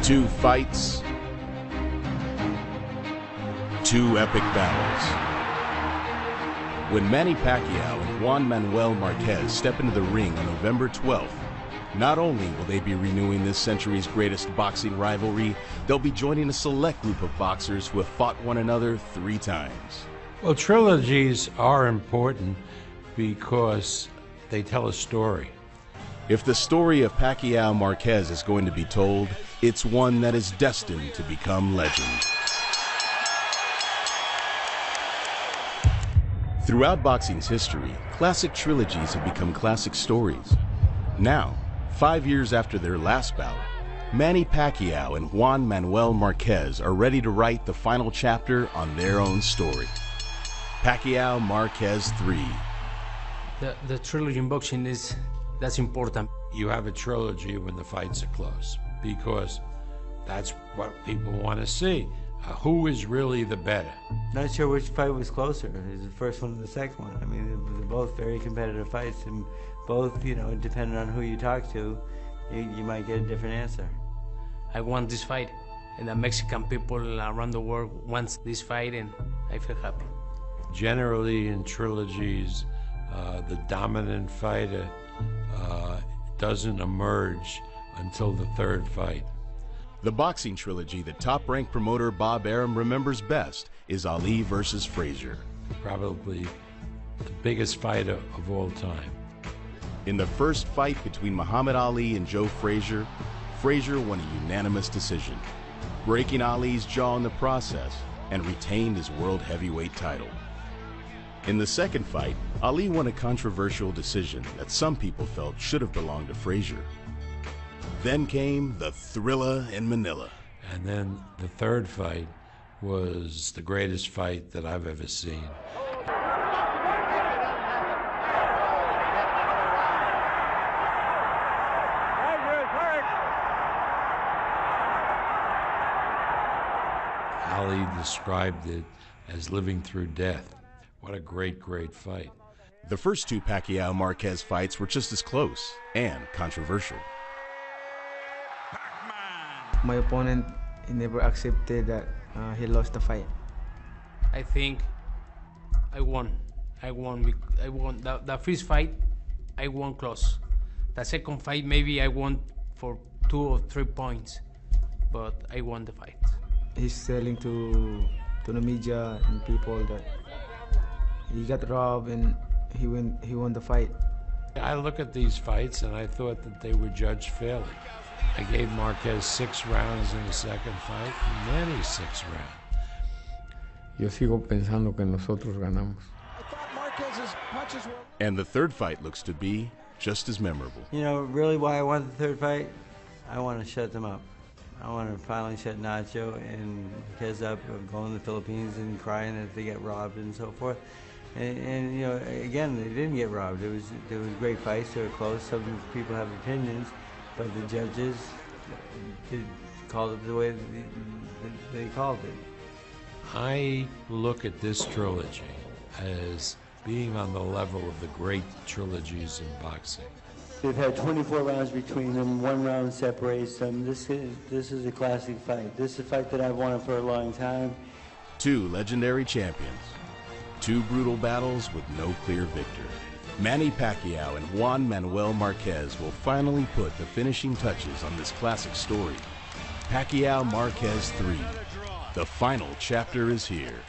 Two fights, two epic battles. When Manny Pacquiao and Juan Manuel Marquez step into the ring on November 12th, not only will they be renewing this century's greatest boxing rivalry, they'll be joining a select group of boxers who have fought one another 3 times. Well, trilogies are important because they tell a story. If the story of Pacquiao Marquez is going to be told, it's one that is destined to become legend. Throughout boxing's history, classic trilogies have become classic stories. Now, 5 years after their last bout, Manny Pacquiao and Juan Manuel Marquez are ready to write the final chapter on their own story. Pacquiao Marquez 3. The trilogy in boxing that's important. You have a trilogy when the fights are close because that's what people want to see. Who is really the better? Not sure which fight was closer. It was the first one or the second one. I mean, they're both very competitive fights, and both, you know, depending on who you talk to, you might get a different answer. I want this fight, and the Mexican people around the world want this fight, and I feel happy. Generally, in trilogies, the dominant fighter doesn't emerge until the third fight. The boxing trilogy that top-ranked promoter Bob Arum remembers best is Ali versus Frazier. Probably the biggest fighter of all time. In the first fight between Muhammad Ali and Joe Frazier, Frazier won a unanimous decision, breaking Ali's jaw in the process and retained his world heavyweight title. In the second fight, Ali won a controversial decision that some people felt should have belonged to Frazier. Then came the Thrilla in Manila. And then the third fight was the greatest fight that I've ever seen. Ali described it as living through death. What a great, great fight. The first 2 Pacquiao-Marquez fights were just as close and controversial. My opponent, he never accepted that he lost the fight. I think I won. The first fight, I won close. The second fight, maybe I won for 2 or 3 points, but I won the fight. He's telling to the media and people that he got robbed and he won the fight. I look at these fights and I thought that they were judged fairly. I gave Marquez 6 rounds in the second fight, many 6 rounds. Yo sigo pensando que nosotros ganamos. And the third fight looks to be just as memorable. You know, really why I want the third fight? I want to shut them up. I want to finally shut Nacho and Marquez up of going to the Philippines and crying that they get robbed and so forth. And you know, again, they didn't get robbed. There was great fights. They were close. Some people have opinions, but the judges called it the way they called it. I look at this trilogy as being on the level of the great trilogies in boxing. They've had 24 rounds between them. 1 round separates them. This is a classic fight. This is a fight that I've wanted for a long time. 2 legendary champions. 2 brutal battles with no clear victor. Manny Pacquiao and Juan Manuel Marquez will finally put the finishing touches on this classic story. Pacquiao Marquez 3. The final chapter is here.